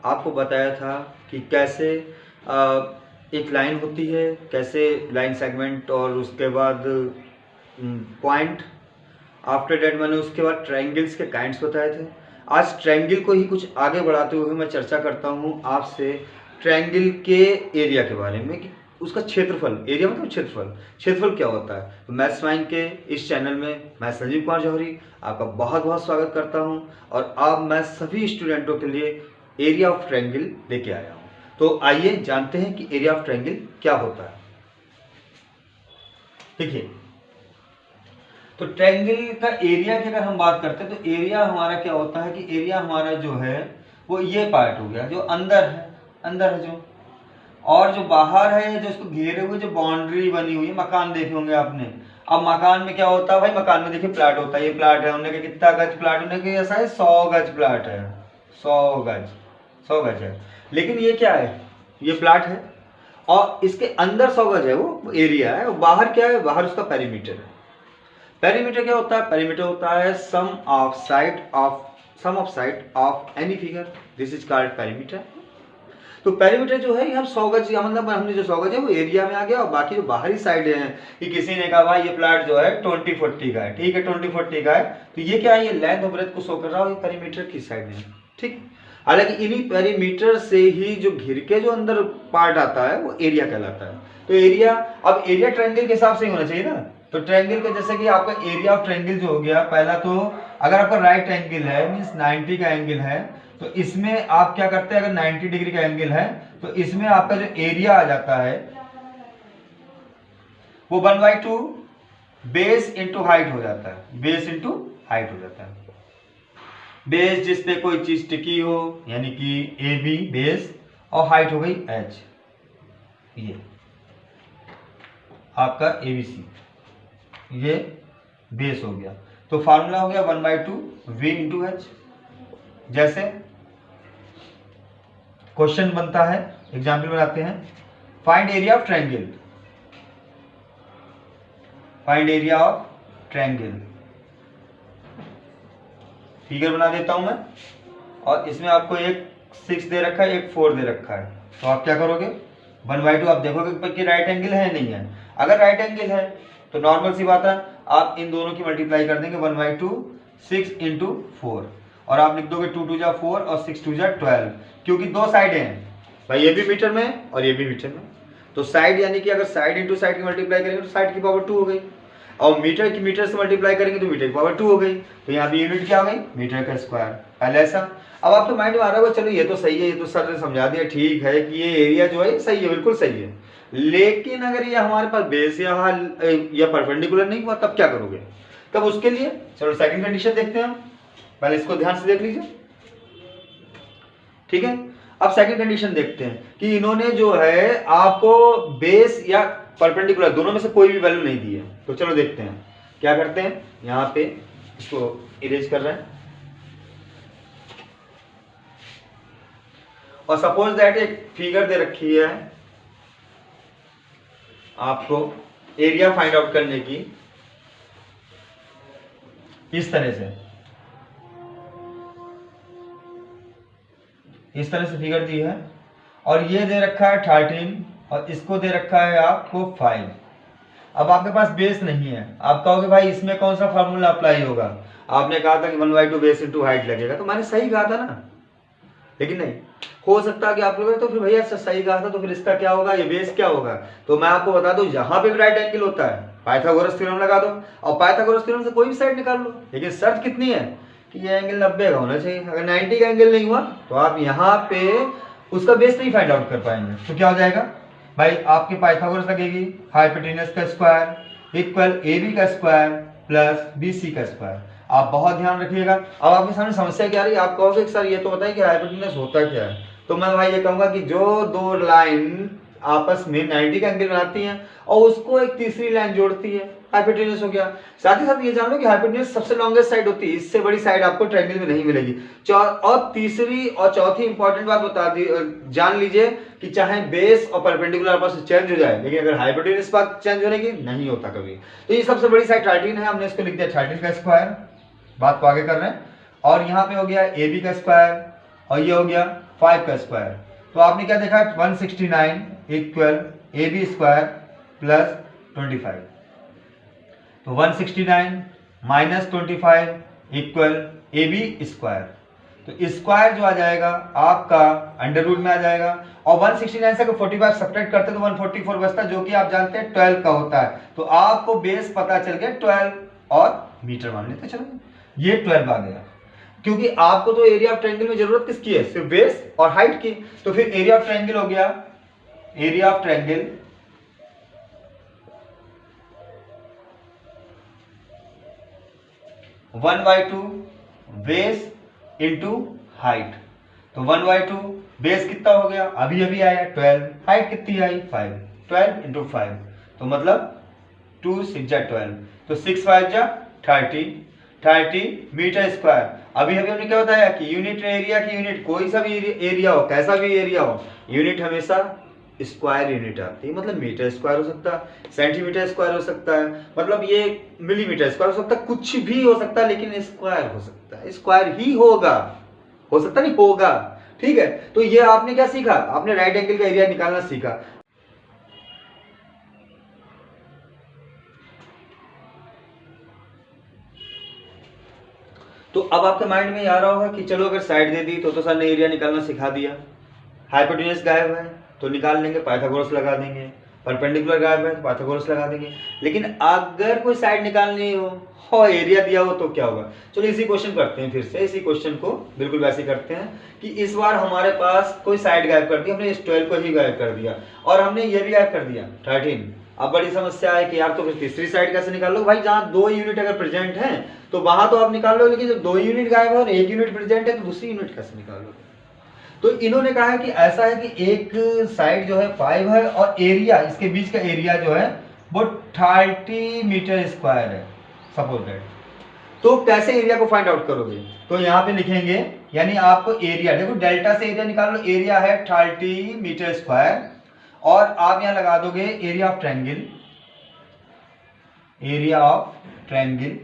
आपको बताया था कि कैसे एक लाइन होती है, कैसे लाइन सेगमेंट और उसके बाद पॉइंट, आफ्टर डेट मैंने उसके बाद ट्रायंगल्स के काइंड्स बताए थे। आज ट्रायंगल को ही कुछ आगे बढ़ाते हुए मैं चर्चा करता हूँ आपसे ट्रायंगल के एरिया के बारे में कि उसका क्षेत्रफल, एरिया मतलब क्षेत्रफल, क्षेत्रफल क्या होता है। तो मैथ्स माइंड के इस चैनल में मैं संजीव कुमार जौहरी आपका बहुत बहुत स्वागत करता हूं और अब मैं सभी स्टूडेंटों के लिए एरिया ऑफ ट्रायंगल लेके आया हूं। तो आइए जानते हैं कि एरिया ऑफ ट्रायंगल क्या होता है। देखिए, तो ट्रायंगल का एरिया की अगर हम बात करते हैं तो एरिया हमारा क्या होता है कि एरिया हमारा जो है वो ये पार्ट हो गया जो अंदर है जो, और जो बाहर है जो इसको घेरे हुए जो बाउंड्री बनी हुई है, मकान देखे होंगे आपने। अब मकान में क्या होता है भाई, मकान में देखिए प्लाट होता है, ये प्लाट है, उन्होंने कितना गज प्लाट, उन्होंने ऐसा है 100 गज प्लाट है, 100 गज है। लेकिन ये क्या है, ये प्लाट है और इसके अंदर 100 गज है, वो एरिया है। बाहर क्या है, बाहर उसका पेरीमीटर है। पेरीमीटर क्या होता है, पेरीमीटर होता है sum of side of any figure, this is called perimeter. तो पेरीमीटर जो है हम 100 गज या मतलब हमने जो 100 गज है वो एरिया में आ गया, और बाकी जो बाहरी साइड है कि किसी ने कहा भाई ये प्लाट जो है 20-40 का है, ठीक है 20-40 का है, तो ये क्या है, ये लेंथ और ब्रेथ को शो कर रहा है, ये पेरीमीटर की साइड है, ठीक। हालांकि इन्हीं पेरीमीटर से ही जो घिर के जो अंदर पार्ट आता है वो एरिया कहलाता है। तो एरिया, अब एरिया ट्रायंगल के हिसाब से ही होना चाहिए ना। तो ट्रायंगल का जैसे कि आपका एरिया ऑफ ट्रायंगल जो हो गया, पहला तो अगर आपका राइट एंगल है मींस 90 का एंगल है, तो इसमें आप क्या करते हैं, अगर 90 डिग्री का एंगल है तो इसमें आपका जो एरिया आ जाता है वो 1/2 बेस इंटू हाइट हो जाता है, बेस इंटू हाइट हो जाता है। बेस जिस पे कोई चीज टिकी हो यानी कि ए बी बेस, और हाइट हो गई एच, ये आपका एबीसी, ये बेस हो गया। तो फार्मूला हो गया 1/2 वी इंटू एच। जैसे क्वेश्चन बनता है, एग्जाम्पल बनाते हैं, find area of triangle, find area of triangle. Figure बना देता हूं मैं, और इसमें आपको एक 6 दे रखा है, एक 4 दे रखा है। तो आप क्या करोगे, 1/2 आप देखोगे कि राइट एंगल है नहीं है। अगर राइट एंगल है तो नॉर्मल सी बात है, आप इन दोनों की मल्टीप्लाई कर देंगे, 1/2 6 इंटू 4, और आप लिख दोगे 2 2 जा 4 और 6 2 जा 12, क्योंकि दो साइडें हैं भाई, ये भी मीटर में और ये भी मीटर में। तो साइड यानी कि अगर साइड इंटू साइड की मल्टीप्लाई करेंगे तो साइड की पावर 2 हो गई, और मीटर की मीटर से मल्टीप्लाई करेंगे तो मीटर की पावर 2 हो गई। तो यहाँ पे यूनिट क्या हो गई, मीटर का स्क्वायर। पहले ऐसा, अब आपके माइंड में आ रहा होगा चलो ये तो सही है, ये तो सर ने समझा दिया, ठीक है कि ये एरिया जो है सही है, बिल्कुल सही है। लेकिन अगर ये हमारे पास बेस या परपेंडिकुलर नहीं हुआ तब क्या करोगे, तब उसके लिए चलो सेकंड कंडीशन देखते हैं हम, पहले इसको ध्यान से देख लीजिए, ठीक है। अब सेकंड कंडीशन देखते हैं कि इन्होंने जो है आपको बेस या परपेंडिकुलर दोनों में से कोई भी वैल्यू नहीं दी है। तो चलो देखते हैं क्या करते हैं, यहां पे इसको इरेज कर रहे हैं, और सपोज दैट एक फिगर दे रखी है आपको एरिया फाइंड आउट करने की, इस तरह से फिगर दी है, और ये दे रखा है 13 और इसको दे रखा है आपको 5। अब आपके पास बेस नहीं है, आप कहोगे भाई इसमें कौन सा फार्मूला अप्लाई होगा, आपने कहा था कि 1/2 बेस इंटू हाइट लगेगा, तो मैंने सही कहा था ना, लेकिन नहीं हो सकता कि आप लोग तो फिर भैया सही कहा था तो फिर इसका क्या होगा, ये बेस क्या होगा। तो मैं आपको बता दूं, जहां पे भी राइट एंगल होता है पाइथागोरस थ्योरम लगा दो, और पाइथागोरस थ्योरम से कोई भी साइड निकाल लो, लेकिन शर्त कितनी है कि ये एंगल 90 का होना चाहिए। अगर 90 का एंगल नहीं हुआ तो आप यहाँ पे उसका बेस नहीं फाइंड आउट कर पाएंगे। तो क्या हो जाएगा भाई, आपके पाइथागोरस लगेगी हाइपोटेनस का स्क्वायर इक्वल AB का स्क्वायर प्लस BC का स्क्वायर। आप बहुत ध्यान रखिएगा। अब आपके सामने समस्या क्या आ रही है, आप कहोगे सर ये तो बताइए कि हाइपोटेनस होता क्या है। तो मैं भाई ये कहूंगा कि जो दो लाइन आपस में 90 का एंगल बनाती हैं और उसको एक तीसरी लाइन जोड़ती है, हाइपोटेनस हो गया। साथ ही साथ ये जान लो कि हाइपोटेनस सबसे लॉन्गेस्ट साइड होती है, इससे बड़ी साइड आपको ट्रायंगल में नहीं मिलेगी। और तीसरी और चौथी इंपॉर्टेंट बात बता दी, जान लीजिए कि चाहे बेस और परपेंडिकुलर आपस में चेंज हो जाए, लेकिन अगर हाइपोटेनस बात चेंज होने की नहीं होता कभी। तो ये सबसे बड़ी साइड 13 है, हमने इसको लिख दिया 13 का स्क्वायर, बात को आगे कर रहे हैं। और यहाँ पे हो गया AB का स्क्वायर, और ये हो गया 5 का स्क्वायर। तो आपने क्या देखा 169 इक्वल AB स्क्वायर प्लस 25। तो 169 माइनस 25 इक्वल AB स्क्वायर। तो स्क्वायर जो आ जाएगा आपका अंडर रूट में आ जाएगा, और 169 से अगर 45 सब्ट्रैक्ट करते तो 144 बचता, जो कि आप जानते हैं 12 का होता है। तो आपको बेस पता चल गया 12 और मीटर मान लेते चलो, ये 12 आ गया। क्योंकि आपको तो एरिया ऑफ ट्रायंगल में जरूरत किसकी है, सिर्फ बेस और हाइट की। तो फिर एरिया ऑफ ट्रायंगल हो गया, area of triangle one by two base into height. तो 1/2 बेस कितना हो गया, अभी अभी आया 12, हाइट कितनी आई 5, 12 इंटू 5, तो मतलब 2 6 जा 12, तो 6 5 जा 30 मीटर स्क्वायर। अभी अभी हमने क्या बताया कि यूनिट एरिया की यूनिट कोई सा भी एरिया हो, कैसा भी एरिया हो, यूनिट हमेशा स्क्वायर यूनिट आती है। मतलब मीटर स्क्वायर हो सकता है, सेंटीमीटर स्क्वायर हो सकता है, मतलब ये मिलीमीटर स्क्वायर हो सकता है, कुछ भी हो सकता है, लेकिन स्क्वायर हो सकता है, स्क्वायर ही होगा, हो सकता नहीं होगा। ठीक है, तो ये आपने क्या सीखा, आपने राइट एंगल का एरिया निकालना सीखा। तो अब आपके माइंड में आ रहा होगा कि चलो अगर साइड दे दी तो सर ने एरिया निकालना सिखा दिया, हाइपोटेन्यूज गायब है तो निकाल लेंगे, पाइथागोरस लगा देंगे, परपेंडिकुलर गायब है तो पाइथागोरस लगा देंगे। लेकिन अगर कोई साइड निकालनी हो और एरिया दिया हो तो क्या होगा। चलो इसी क्वेश्चन करते हैं, फिर से इसी क्वेश्चन को बिल्कुल वैसे करते हैं कि इस बार हमारे पास कोई साइड गायब कर दिया, हमने इस 12 को ही गायब कर दिया और हमने ये भी गायब कर दिया 13। अब बड़ी समस्या है कि यार तो फिर तीसरी साइड कैसे निकाल लो। भाई जहां 2 यूनिट अगर प्रेजेंट है तो वहां तो आप निकाल लो, लेकिन जब 2 यूनिट गायब है और 1 यूनिट प्रेजेंट है तो दूसरी यूनिट कैसे निकाल लो। तो इन्होंने कहा है कि ऐसा है कि एक साइड जो है 5 है और एरिया, इसके बीच का एरिया जो है वो 30 मीटर स्क्वायर है सपोज दैट। तो कैसे एरिया को फाइंड आउट करोगे, तो यहाँ पे लिखेंगे, यानी आपको एरिया, देखो डेल्टा से एरिया निकाल लो, एरिया है 30 मीटर स्क्वायर, और आप यहाँ लगा दोगे area of triangle, area of triangle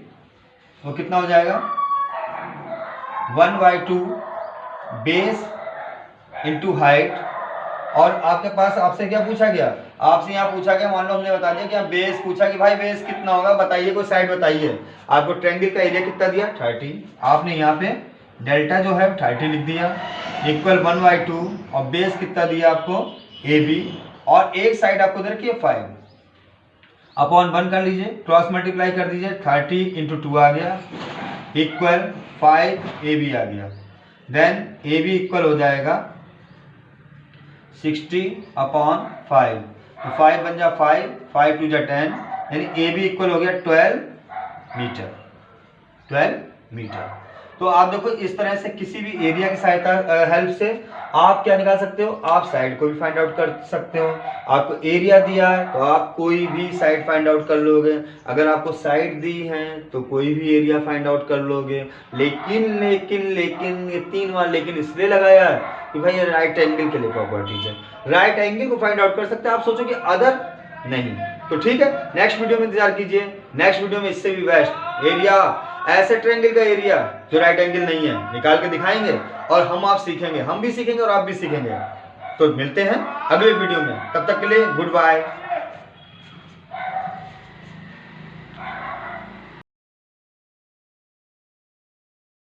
वो कितना हो जाएगा 1/2 बेस इंटू हाइट। और आपके पास आपसे क्या पूछा गया, आपसे यहाँ पूछा गया, मान लो हमने बता दिया कि बेस पूछा कि भाई बेस कितना होगा बताइए, कोई साइड बताइए। आपको ट्रायंगल का एरिया कितना दिया 30, आपने यहाँ पे डेल्टा जो है 30 लिख दिया इक्वल 1/2 और बेस कितना दिया आपको AB, और एक साइड आपको दे रखी है 5 अपॉन 1 कर लीजिए, क्रॉस मल्टीप्लाई कर दीजिए, 30 इंटू 2 आ गया इक्वल 5 AB आ गया। देन AB इक्वल हो जाएगा 60 अपॉन 5, तो 5 बन जा 5, 5 2 जा 10, यानी AB इक्वल हो गया 12 मीटर, 12 मीटर। तो आप देखो इस तरह से किसी भी एरिया की सहायता हेल्प से आप क्या निकाल सकते हो, आप साइड को भी फाइंड आउट कर सकते हो। आपको एरिया दिया है तो आप कोई भी साइड फाइंड आउट कर लोगे, अगर आपको साइड दी है तो कोई भी एरिया फाइंड आउट कर लोगे। लेकिन लेकिन लेकिन ये 3 बार लेकिन इसलिए लगाया है कि भाई ये राइट एंगल के लिए प्रॉपर्टीज है, राइट एंगल को फाइंड आउट कर सकते हैं। आप सोचो कि अदर नहीं, तो ठीक है नेक्स्ट वीडियो में इंतजार कीजिए, नेक्स्ट वीडियो में इससे भी बेस्ट एरिया, ऐसे ट्रायंगल का एरिया जो राइट एंगल नहीं है निकाल के दिखाएंगे, और हम आप सीखेंगे, हम भी सीखेंगे और आप भी सीखेंगे। तो मिलते हैं अगले वीडियो में, तब तक के लिए गुड बाय।